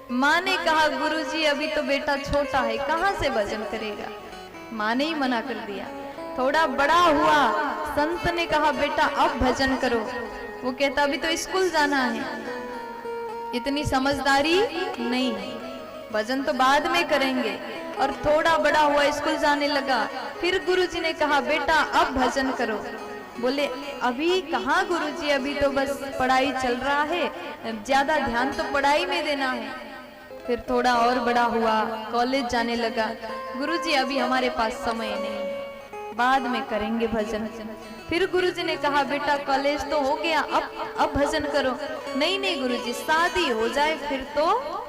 माँ ने कहा गुरुजी अभी तो बेटा छोटा है, कहाँ से भजन करेगा। माँ ने ही मना कर दिया। थोड़ा बड़ा हुआ, संत ने कहा बेटा अब भजन करो। वो कहता अभी तो स्कूल जाना है, इतनी समझदारी नहीं है, भजन तो बाद में करेंगे। और थोड़ा बड़ा हुआ, स्कूल जाने लगा। फिर गुरुजी ने कहा बेटा अब भजन करो। बोले अभी कहाँ गुरुजी, अभी तो बस पढ़ाई चल रहा है, ज्यादा ध्यान तो पढ़ाई में देना है। फिर थोड़ा और बड़ा हुआ, कॉलेज जाने लगा। गुरुजी अभी हमारे पास समय नहीं, बाद में करेंगे भजन। फिर गुरुजी ने कहा बेटा कॉलेज तो हो गया, अब भजन करो। नहीं नहीं गुरुजी, शादी हो जाए फिर तो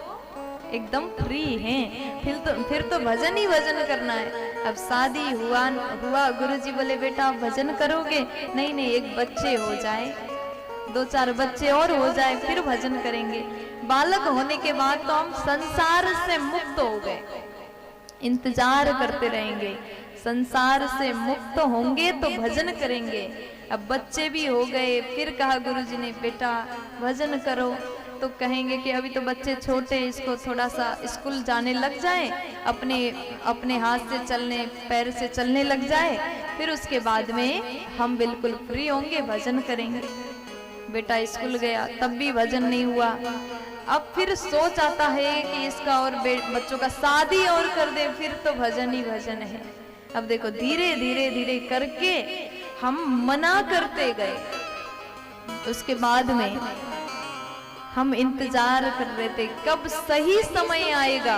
एकदम फ्री हैं, फिर तो भजन ही भजन करना है। अब शादी हुआ गुरुजी बोले बेटा भजन करोगे। नहीं नहीं, एक बच्चे हो जाए, 2-4 बच्चे और हो जाए फिर भजन करेंगे। बालक होने के बाद तो हम संसार से मुक्त हो गए, इंतजार करते रहेंगे, संसार से मुक्त होंगे तो भजन करेंगे। अब बच्चे भी हो गए, फिर कहा गुरुजी ने बेटा भजन करो। तो कहेंगे कि अभी तो बच्चे छोटे, इसको थोड़ा सा स्कूल जाने लग जाए, अपने हाथ से चलने पैर से चलने लग जाए, फिर उसके बाद में हम बिल्कुल फ्री होंगे, भजन करेंगे। बेटा स्कूल गया तब भी भजन नहीं हुआ। अब फिर सोच आता है कि इसका और बच्चों का शादी और कर दे, फिर तो भजन ही भजन है। अब देखो धीरे धीरे धीरे करके हम मना करते गए, उसके बाद में हम इंतजार कर रहे थे कब सही समय आएगा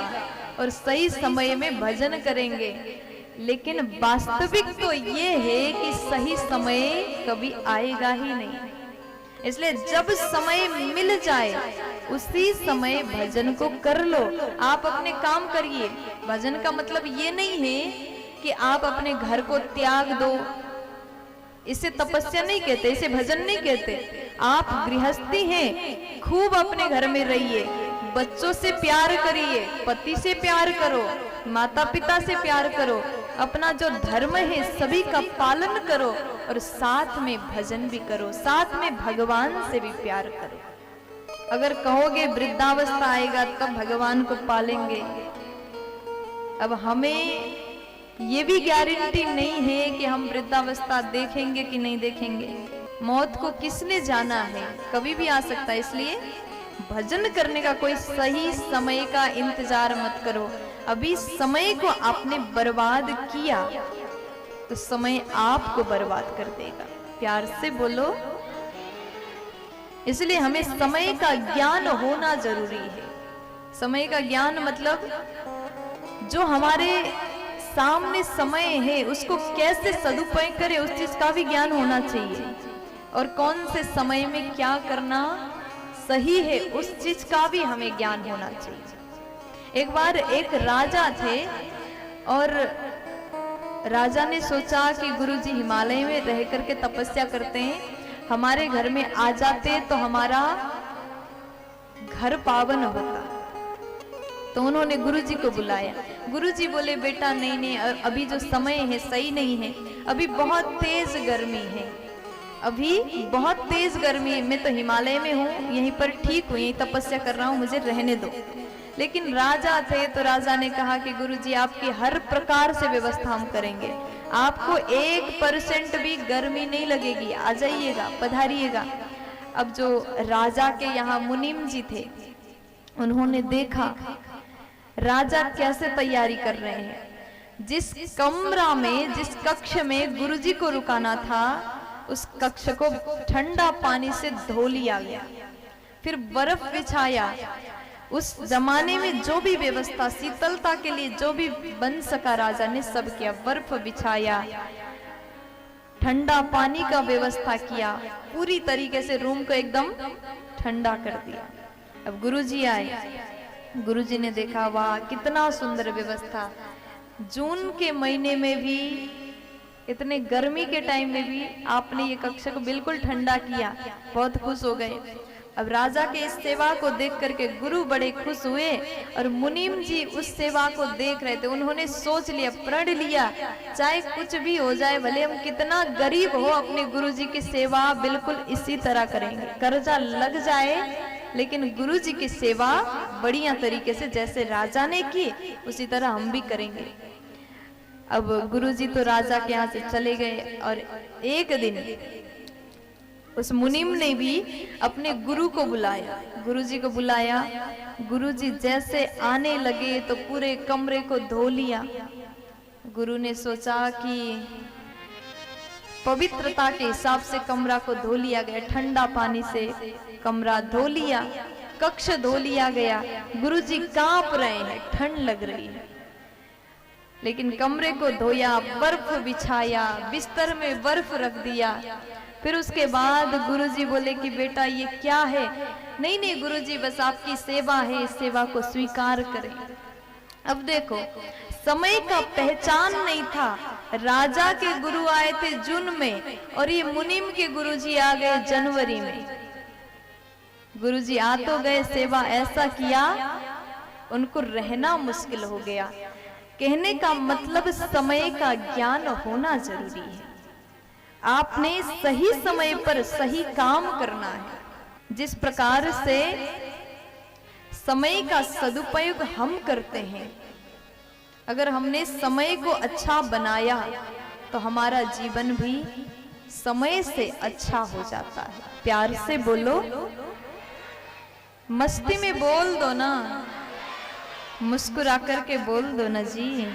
और सही समय में भजन करेंगे। लेकिन वास्तविक तो ये है कि सही समय कभी आएगा ही नहीं। इसलिए जब समय मिल जाए उसी समय भजन को कर लो। आप अपने काम करिए। भजन का मतलब ये नहीं है कि आप अपने घर को त्याग दो, इसे तपस्या नहीं कहते, इसे भजन नहीं कहते। आप गृहस्थी हैं, खूब अपने घर में रहिए, बच्चों से प्यार करिए, पति से प्यार करो, माता पिता से प्यार करो, अपना जो धर्म है सभी का पालन करो और साथ में भजन भी करो, साथ में भगवान से भी प्यार करो। अगर कहोगे वृद्धावस्था आएगा तब भगवान को पालेंगे, अब हमें ये भी गारंटी नहीं है कि हम वृद्धावस्था देखेंगे कि नहीं देखेंगे। मौत को किसने जाना है, कभी भी आ सकता है। इसलिए भजन करने का कोई सही समय का इंतजार मत करो। अभी समय को आपने बर्बाद किया तो समय आपको बर्बाद कर देगा। प्यार से बोलो। इसलिए हमें समय का ज्ञान होना जरूरी है। समय का ज्ञान मतलब जो हमारे सामने समय है उसको कैसे सदुपयोग करें, उस चीज का भी ज्ञान होना चाहिए। और कौन से समय में क्या करना सही है उस चीज का भी हमें ज्ञान होना चाहिए। एक बार एक राजा थे और राजा ने सोचा कि गुरुजी हिमालय में रह करके तपस्या करते हैं, हमारे घर में आ जाते तो हमारा घर पावन होता। तो उन्होंने गुरुजी को बुलाया। गुरुजी बोले बेटा नहीं नहीं, अभी जो समय है सही नहीं है, अभी बहुत तेज गर्मी है, अभी बहुत तेज गर्मी है, मैं तो हिमालय में हूँ, यहीं पर ठीक हूँ, यहीं तपस्या कर रहा हूँ, मुझे रहने दो। लेकिन राजा थे तो राजा ने कहा कि गुरुजी आपकी हर प्रकार से व्यवस्था हम करेंगे, आपको 1% भी गर्मी नहीं लगेगी, आ जाइएगा, पधारिएगा। अब जो राजा के यहाँ मुनीम जी थे उन्होंने देखा राजा कैसे तैयारी कर रहे हैं। जिस कमरा में, जिस कक्ष में गुरुजी को रुकाना था उस कक्ष को ठंडा पानी से धो लिया गया, फिर बर्फ बिछाया। उस जमाने में जो भी व्यवस्था शीतलता के लिए जो भी बन सका राजा ने सब किया। बर्फ बिछाया, ठंडा पानी का व्यवस्था किया, पूरी तरीके से रूम को एकदम ठंडा कर दिया। अब गुरुजी आए, गुरुजी ने देखा वाह कितना सुंदर व्यवस्था, जून के महीने में भी, इतने गर्मी के टाइम में भी आपने ये कक्ष को बिल्कुल ठंडा किया। बहुत खुश हो गए। अब राजा के इस सेवा को देख करके गुरु बड़े खुश हुए और मुनीम जी उस सेवा को देख रहे थे। उन्होंने सोच लिया, प्रण लिया, चाहे कुछ भी हो जाए, भले हम कितना गरीब हो, अपने गुरुजी की सेवा बिल्कुल इसी तरह करेंगे। कर्जा लग जाए लेकिन गुरु जी की सेवा बढ़िया तरीके से जैसे राजा ने की उसी तरह हम भी करेंगे। अब गुरु जी तो राजा के यहाँ से चले गए और एक दिन उस मुनिम ने भी अपने गुरु को बुलाया, गुरु जी को बुलाया। गुरु जी जैसे आने लगे तो पूरे कमरे को धो लिया। गुरु ने सोचा कि पवित्रता के हिसाब से कमरा को धो लिया गया, ठंडा पानी से कमरा धो लिया, कक्ष धो लिया गया। गुरु जी कांप रहे हैं, ठंड लग रही है, लेकिन कमरे को धोया, बर्फ बिछाया, बिस्तर में बर्फ रख दिया। फिर उसके बाद गुरुजी बोले कि बेटा ये क्या है? नहीं नहीं गुरुजी, बस आपकी सेवा है, इस सेवा को स्वीकार करें। अब देखो, समय का पहचान नहीं था। राजा के गुरु आए थे जून में और ये मुनिम के गुरुजी आ गए जनवरी में। गुरुजी आ तो गए, सेवा ऐसा किया उनको रहना मुश्किल हो गया। कहने का मतलब समय का ज्ञान होना जरूरी है। आपने सही समय पर सही काम करना है। जिस प्रकार से समय का सदुपयोग हम करते हैं, अगर हमने समय को अच्छा बनाया तो हमारा जीवन भी समय से अच्छा हो जाता है। प्यार से बोलो, मस्ती में बोल दो ना, मुस्कुरा करके बोल दो ना जी।